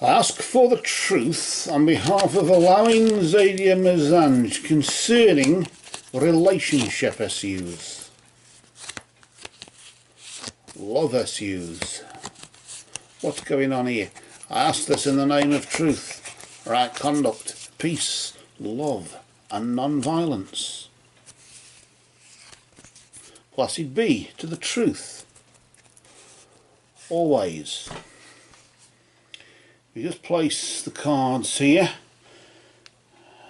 I ask for the truth on behalf of Elloween Zaidiyah Mazenge concerning relationship issues, love issues. What's going on here? I ask this in the name of truth, right conduct, peace, love and non-violence. Blessed be to the truth, always. We just place the cards here,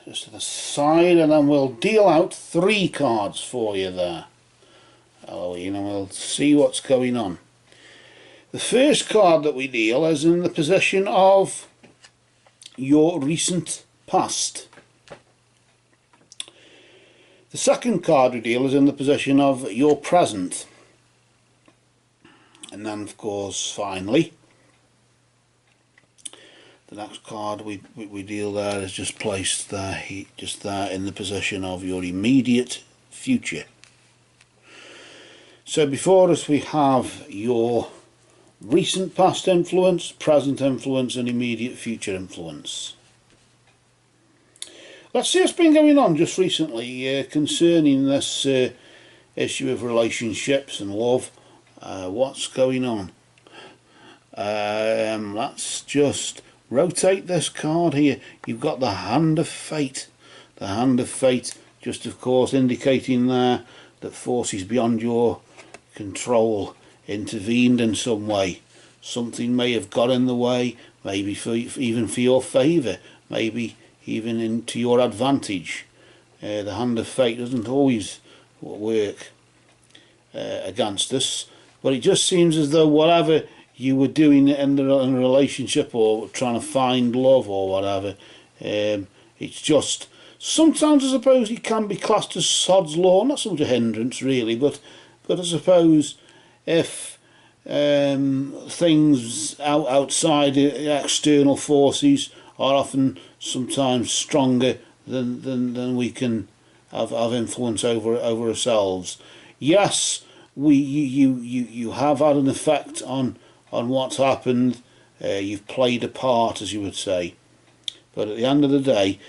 just to the side, and then we'll deal out 3 cards for you there, Elloween, and we'll see what's going on. The first card that we deal is in the position of your recent past. The second card we deal is in the position of your present. And then, of course, finally, the next card we deal there is just placed there, just there in the position of your immediate future. So before us we have your recent past influence, present influence and immediate future influence. Let's see what's been going on just recently concerning this issue of relationships and love. What's going on? Let's just rotate this card here. You've got the Hand of Fate. The Hand of Fate, just of course indicating there that forces beyond your control intervened in some way. Something may have got in the way, maybe even for your favour, maybe even into your advantage. The Hand of Fate doesn't always work against us, but it just seems as though whatever you were doing in a relationship or trying to find love or whatever, it's just, sometimes I suppose it can be classed as sod's law, not so much a hindrance really, but I suppose if things outside external forces are often sometimes stronger than we can have influence over ourselves. Yes, you have had an effect on what's happened. You've played a part, as you would say, but at the end of the day,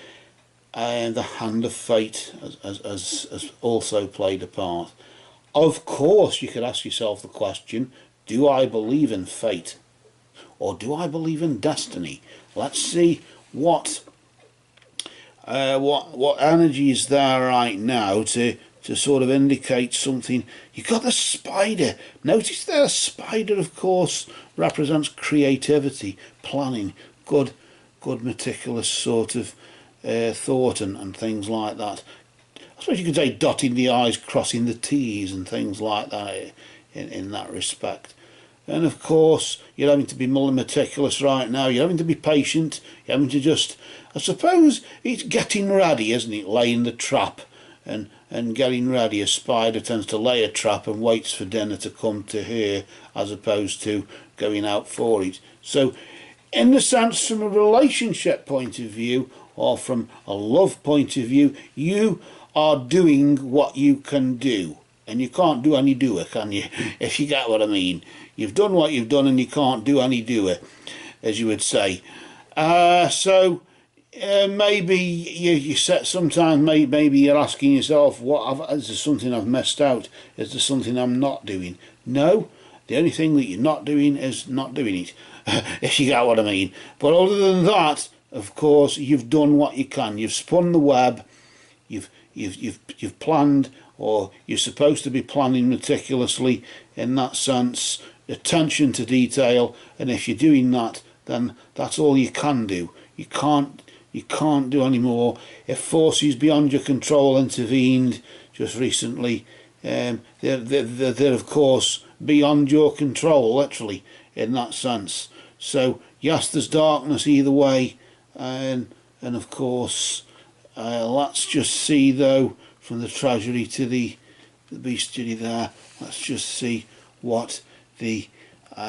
the Hand of Fate has also played a part. Of course, you could ask yourself the question: do I believe in fate, or do I believe in destiny? Let's see what energy is there right now to sort of indicate something. You've got the spider. Notice there, a spider, of course, represents creativity, planning, good meticulous sort of thought and things like that. I suppose you could say dotting the I's, crossing the T's and things like that in that respect. And of course, you're having to be more meticulous right now. You're having to be patient. You're having to just, I suppose, it's getting ready, isn't it? Laying the trap and getting ready. A spider tends to lay a trap and waits for dinner to come to her, as opposed to going out for it. So, in the sense, from a relationship point of view, or from a love point of view, you are doing what you can do. And you can't do any doer, can you? If you get what I mean. You've done what you've done and you can't do any doer, as you would say. So maybe you set, sometimes maybe you're asking yourself, is there something I've missed out? Is there something I'm not doing? No, the only thing that you're not doing is not doing it, if you get what I mean. But other than that, of course, you've done what you can. You've spun the web. You've planned, or you're supposed to be planning meticulously in that sense, attention to detail, and if you're doing that, then that's all you can do. You can't do any more. If forces beyond your control intervened just recently, they're of course beyond your control, literally, in that sense. So yes, there's darkness either way, and of course, let's just see though, from the treasury to the bestiary there, let's just see what the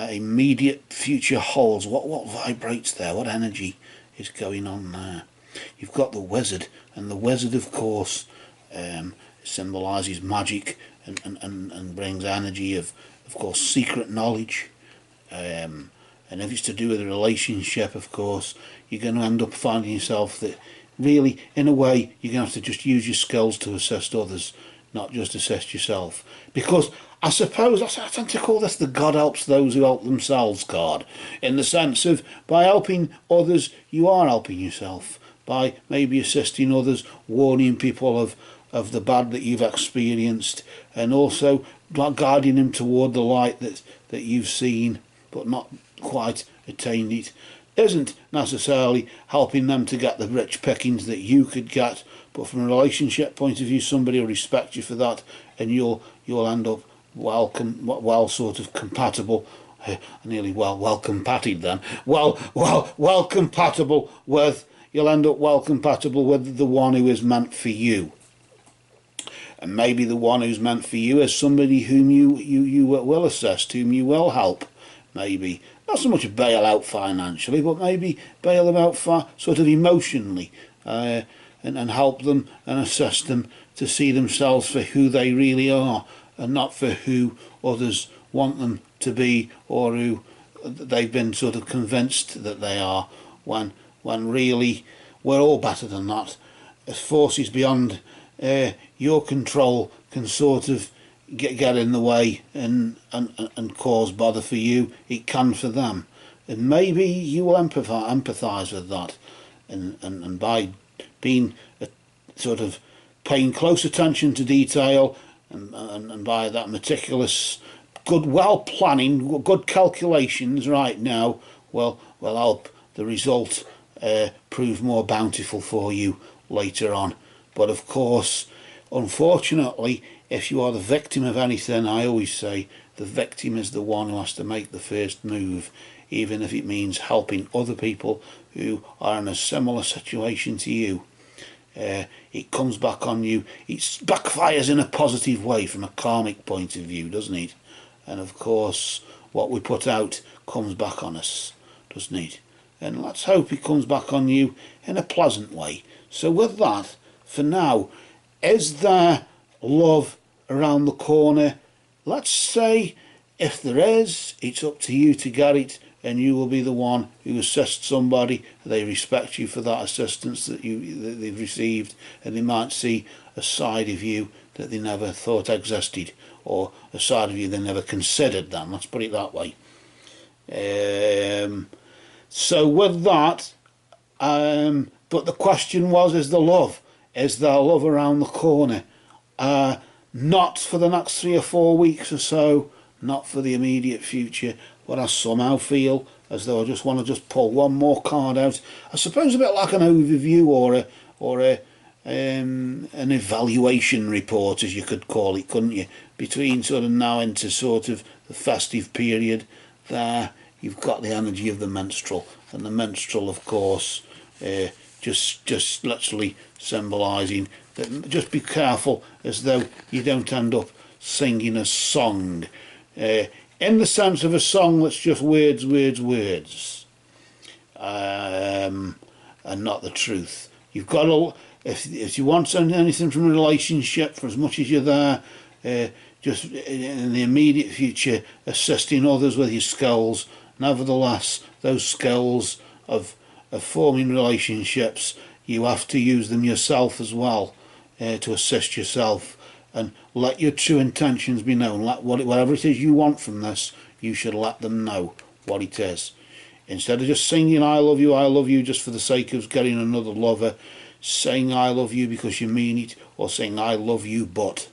immediate future holds. What vibrates there? What energy is going on there? You've got the wizard, and the wizard, of course, symbolises magic and brings energy of course, secret knowledge, And if it's to do with a relationship, of course, you're going to end up finding yourself that really, in a way, you're going to have to just use your skills to assist others, not just assist yourself. Because I suppose I tend to call this the God helps those who help themselves card, in the sense of by helping others, you are helping yourself. By maybe assisting others, warning people of the bad that you've experienced, and also guiding them toward the light that you've seen but not quite attained it, isn't necessarily helping them to get the rich pickings that you could get, but from a relationship point of view, somebody will respect you for that, and you'll end up well sort of compatible. Nearly well compatted then. Well compatible with. You'll end up well compatible with the one who is meant for you. And maybe the one who's meant for you is somebody whom you will assist, whom you will help. Maybe not so much bail out financially, but maybe bail them out sort of emotionally, and help them and assist them to see themselves for who they really are, and not for who others want them to be, or who they've been sort of convinced that they are, when really we're all better than that. As forces beyond your control can sort of get in the way and cause bother for you, it can for them. And maybe you will empathise with that, and by being sort of paying close attention to detail, and by that meticulous, planning, good calculations right now will help the result prove more bountiful for you later on. But of course, unfortunately, if you are the victim of anything, I always say the victim is the one who has to make the first move, even if it means helping other people who are in a similar situation to you. It comes back on you. It backfires in a positive way from a karmic point of view, doesn't it? And of course, what we put out comes back on us, doesn't it? And let's hope it comes back on you in a pleasant way. So with that, for now, is there love around the corner? Let's say if there is, it's up to you to get it, and you will be the one who assists somebody. They respect you for that assistance that they've received, and they might see a side of you that they never thought existed, or a side of you they never considered then. Let's put it that way. So with that, but the question was, is there love? Is there love around the corner? Not for the next 3 or 4 weeks or so, not for the immediate future, but I somehow feel as though I just want to pull one more card out. I suppose a bit like an overview or an evaluation report, as you could call it, couldn't you? Between sort of now into sort of the festive period, there you've got the energy of the minstrel, and the minstrel, of course, just literally symbolising that. Just be careful as though you don't end up singing a song, in the sense of a song that's just words, and not the truth. You've got to, if you want anything from a relationship, for as much as you're there, just in the immediate future, assisting others with your skills. Nevertheless, those skills of forming relationships, you have to use them yourself as well, to assist yourself, and let your true intentions be known. Whatever it is you want from this, you should let them know what it is. Instead of just singing I love you just for the sake of getting another lover, saying I love you because you mean it, or saying I love you but.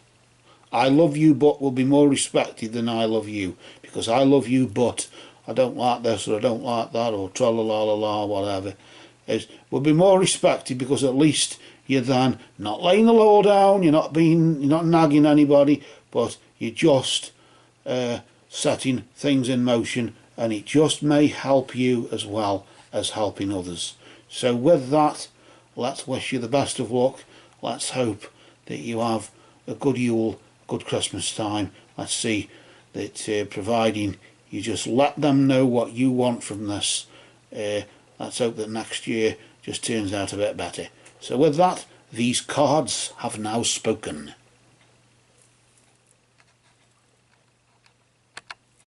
I love you but will be more respected than I love you, because I love you but I don't like this, or I don't like that, or tra-la-la-la-la, whatever. Will be more respected, because at least you're then not laying the law down, you're not nagging anybody, but you're just setting things in motion, and it just may help you as well as helping others. So with that, let's wish you the best of luck. Let's hope that you have a good Yule, good Christmas time. Let's see that providing you just let them know what you want from this, let's hope that next year just turns out a bit better. So with that, these cards have now spoken.